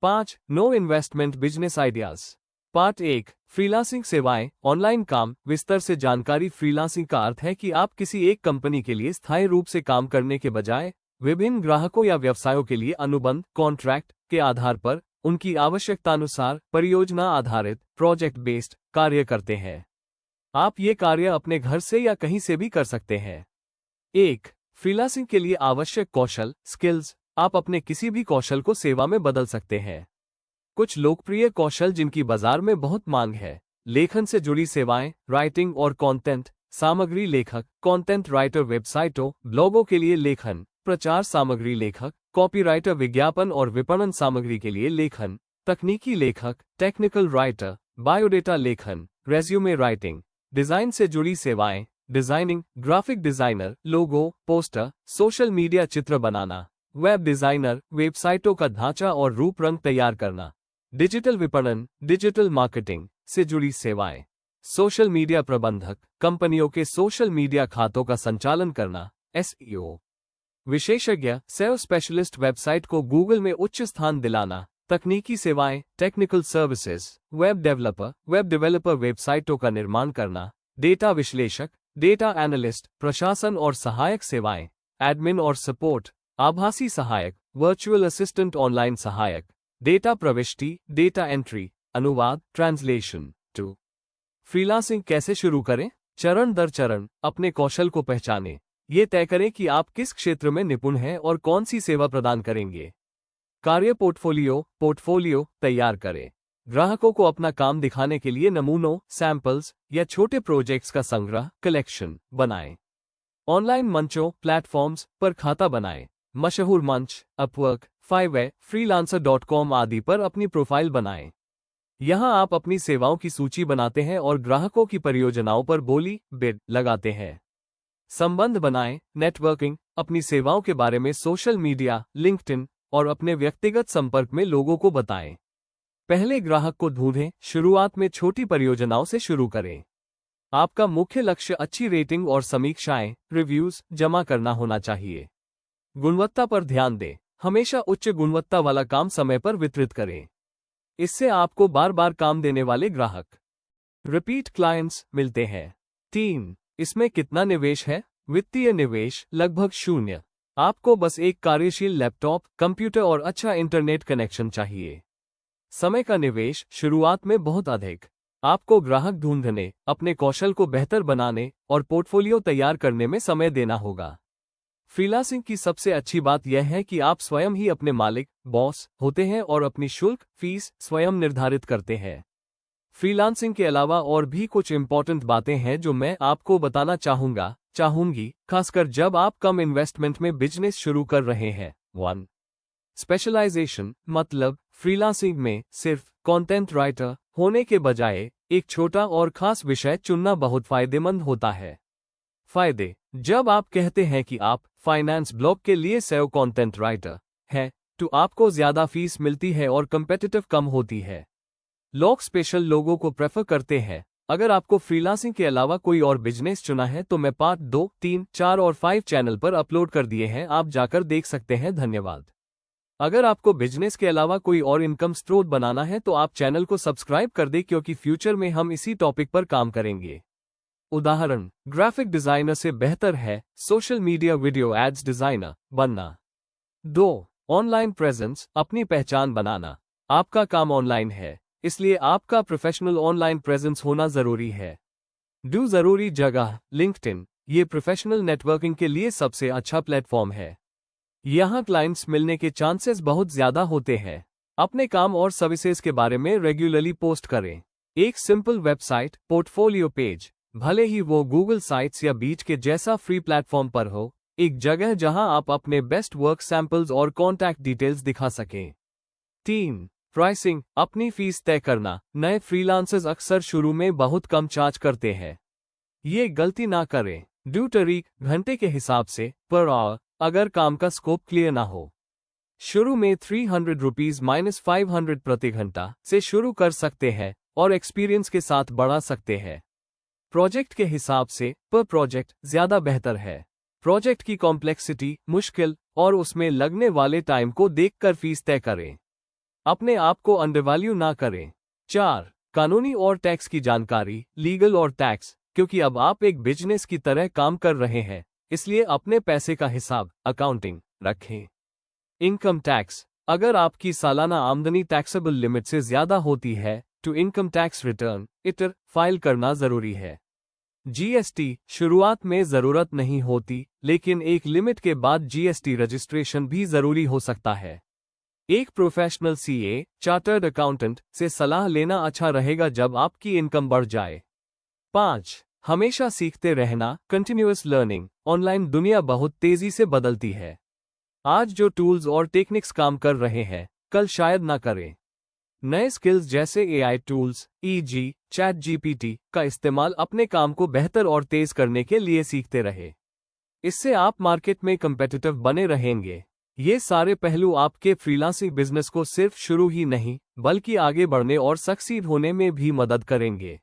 5. No investment business ideas. Part 1, freelancing सेवाएं, online काम विस्तार से जानकारी। फ्रीलांसिंग का अर्थ है कि आप किसी एक कंपनी के लिए स्थायी रूप से काम करने के बजाय विभिन्न ग्राहकों या व्यवसायों के लिए अनुबंध कॉन्ट्रैक्ट के आधार पर उनकी आवश्यकतानुसार परियोजना आधारित प्रोजेक्ट बेस्ड कार्य करते हैं। आप ये कार्य अपने घर से या कहीं से भी कर सकते हैं। 1. फ्रीलांसिंग के लिए आवश्यक कौशल स्किल्स। आप अपने किसी भी कौशल को सेवा में बदल सकते हैं। कुछ लोकप्रिय कौशल जिनकी बाजार में बहुत मांग है। लेखन से जुड़ी सेवाएं, राइटिंग और कंटेंट सामग्री लेखक, कंटेंट राइटर, वेबसाइटों ब्लॉगों के लिए लेखन, प्रचार सामग्री लेखक, कॉपीराइटर, विज्ञापन और विपणन सामग्री के लिए लेखन, तकनीकी लेखक, टेक्निकल राइटर, बायोडेटा लेखन, रेज्यूमे राइटिंग, डिजाइन से जुड़ी सेवाएं, डिजाइनिंग, ग्राफिक डिजाइनर, लोगो, पोस्टर, सोशल मीडिया चित्र बनाना, वेब डिजाइनर, वेबसाइटों का ढांचा और रूप रंग तैयार करना, डिजिटल विपणन, डिजिटल मार्केटिंग से जुड़ी सेवाएं, सोशल मीडिया प्रबंधक, कंपनियों के सोशल मीडिया खातों का संचालन करना, एसईओ विशेषज्ञ, सेओ स्पेशलिस्ट, वेबसाइट को गूगल में उच्च स्थान दिलाना, तकनीकी सेवाएं, टेक्निकल सर्विसेज, वेब डेवलपर, वेबसाइटों का निर्माण करना, डेटा विश्लेषक, डेटा एनालिस्ट, प्रशासन और सहायक सेवाएं, एडमिन और सपोर्ट, आभासी सहायक, वर्चुअल असिस्टेंट, ऑनलाइन सहायक, डेटा प्रविष्टि, डेटा एंट्री, अनुवाद, ट्रांसलेशन। 2. फ्रीलांसिंग कैसे शुरू करें? चरण दर चरण अपने कौशल को पहचानें। ये तय करें कि आप किस क्षेत्र में निपुण हैं और कौन सी सेवा प्रदान करेंगे। कार्य पोर्टफोलियो तैयार करें। ग्राहकों को अपना काम दिखाने के लिए नमूनों, सैंपल्स या छोटे प्रोजेक्ट्स का संग्रह कलेक्शन बनाएं। ऑनलाइन मंचों प्लेटफॉर्म्स पर खाता बनाएं। मशहूर मंच अपवर्क, फाइवर, freelancer.com आदि पर अपनी प्रोफाइल बनाएं। यहां आप अपनी सेवाओं की सूची बनाते हैं और ग्राहकों की परियोजनाओं पर बोली बिड लगाते हैं। संबंध बनाएं, नेटवर्किंग, अपनी सेवाओं के बारे में सोशल मीडिया, लिंक्डइन और अपने व्यक्तिगत संपर्क में लोगों को बताएं। पहले ग्राहक को ढूंढें। शुरुआत में छोटी परियोजनाओं से शुरू करें। आपका मुख्य लक्ष्य अच्छी रेटिंग और समीक्षाएं, रिव्यूज जमा करना होना चाहिए। गुणवत्ता पर ध्यान दें। हमेशा उच्च गुणवत्ता वाला काम समय पर वितरित करें। इससे आपको बार बार काम देने वाले ग्राहक रिपीट क्लाइंट्स मिलते हैं। 3. इसमें कितना निवेश है? वित्तीय निवेश लगभग 0। आपको बस एक कार्यशील लैपटॉप, कंप्यूटर और अच्छा इंटरनेट कनेक्शन चाहिए। समय का निवेश शुरुआत में बहुत अधिक। आपको ग्राहक ढूंढने, अपने कौशल को बेहतर बनाने और पोर्टफोलियो तैयार करने में समय देना होगा। फ्रीलांसिंग की सबसे अच्छी बात यह है कि आप स्वयं ही अपने मालिक, बॉस होते हैं और अपनी शुल्क फीस स्वयं निर्धारित करते हैं। फ्रीलांसिंग के अलावा और भी कुछ इंपॉर्टेंट बातें हैं जो मैं आपको बताना चाहूंगी, खासकर जब आप कम इन्वेस्टमेंट में बिजनेस शुरू कर रहे हैं। 1. स्पेशलाइजेशन, मतलब फ्रीलांसिंग में सिर्फ कंटेंट राइटर होने के बजाय एक छोटा और खास विषय चुनना बहुत फायदेमंद होता है। फायदे: जब आप कहते हैं कि आप फाइनेंस ब्लॉग के लिए सेओ कंटेंट राइटर हैं, तो आपको ज्यादा फीस मिलती है और कंपेटिटिव कम होती है। लोग स्पेशल लोगों को प्रेफर करते हैं। अगर आपको फ्रीलांसिंग के अलावा कोई और बिजनेस चुना है तो मैं पार्ट 2, 3, 4 और 5 चैनल पर अपलोड कर दिए हैं, आप जाकर देख सकते हैं। धन्यवाद। अगर आपको बिजनेस के अलावा कोई और इनकम स्रोत बनाना है तो आप चैनल को सब्सक्राइब कर दें, क्योंकि फ्यूचर में हम इसी टॉपिक पर काम करेंगे। उदाहरण: ग्राफिक डिजाइनर से बेहतर है social media video ads designer बनना। 2. ऑनलाइन प्रेजेंस, अपनी पहचान बनाना। आपका काम ऑनलाइन है, इसलिए आपका प्रोफेशनल ऑनलाइन प्रेजेंस होना जरूरी है। जरूरी जगह: लिंक्डइन। ये प्रोफेशनल नेटवर्किंग के लिए सबसे अच्छा प्लेटफॉर्म है। यहाँ क्लाइंट्स मिलने के चांसेस बहुत ज्यादा होते हैं। अपने काम और सर्विसेज के बारे में रेगुलरली पोस्ट करें। एक सिंपल वेबसाइट पोर्टफोलियो पेज, भले ही वो गूगल साइट्स या बीच के जैसा फ्री प्लेटफॉर्म पर हो, एक जगह जहां आप अपने बेस्ट वर्क सैंपल्स और कॉन्टैक्ट डिटेल्स दिखा सकें। 3. प्राइसिंग, अपनी फीस तय करना। नए फ्रीलांसर्स अक्सर शुरू में बहुत कम चार्ज करते हैं। ये गलती ना करें। ड्यूटरी, घंटे के हिसाब से, पर आवर, अगर काम का स्कोप क्लियर ना हो। शुरू में ₹300 - 500 प्रति घंटा से शुरू कर सकते हैं और एक्सपीरियंस के साथ बढ़ा सकते हैं। प्रोजेक्ट के हिसाब से पर प्रोजेक्ट ज्यादा बेहतर है। प्रोजेक्ट की कॉम्प्लेक्सिटी, मुश्किल और उसमें लगने वाले टाइम को देखकर फीस तय करें। अपने आप को अंडरवैल्यू ना करें। 4. कानूनी और टैक्स की जानकारी, लीगल और टैक्स, क्योंकि अब आप एक बिजनेस की तरह काम कर रहे हैं, इसलिए अपने पैसे का हिसाब, अकाउंटिंग, रखें। इनकम टैक्स, अगर आपकी सालाना आमदनी टैक्सेबल लिमिट से ज्यादा होती है तो income tax return hitter file करना जरूरी है। जीएसटी, शुरुआत में जरूरत नहीं होती, लेकिन एक लिमिट के बाद जीएसटी रजिस्ट्रेशन भी जरूरी हो सकता है। एक प्रोफेशनल सीए, चार्टर्ड अकाउंटेंट से सलाह लेना अच्छा रहेगा जब आपकी इनकम बढ़ जाए। 5. हमेशा सीखते रहना, कंटिन्यूअस लर्निंग। ऑनलाइन दुनिया बहुत तेजी से बदलती है। आज जो टूल्स और टेक्निक्स काम कर रहे हैं, कल शायद ना करें। नए स्किल्स जैसे AI tools, easy, chat GPT का इस्तेमाल अपने काम को बेहतर और तेज करने के लिए सीखते रहे। इससे आप मार्केट में कंपेटिटिव बने रहेंगे। ये सारे पहलू आपके फ्रीलांसिंग बिजनेस को सिर्फ शुरू ही नहीं, बल्कि आगे बढ़ने और सक्सीड होने में भी मदद करेंगे।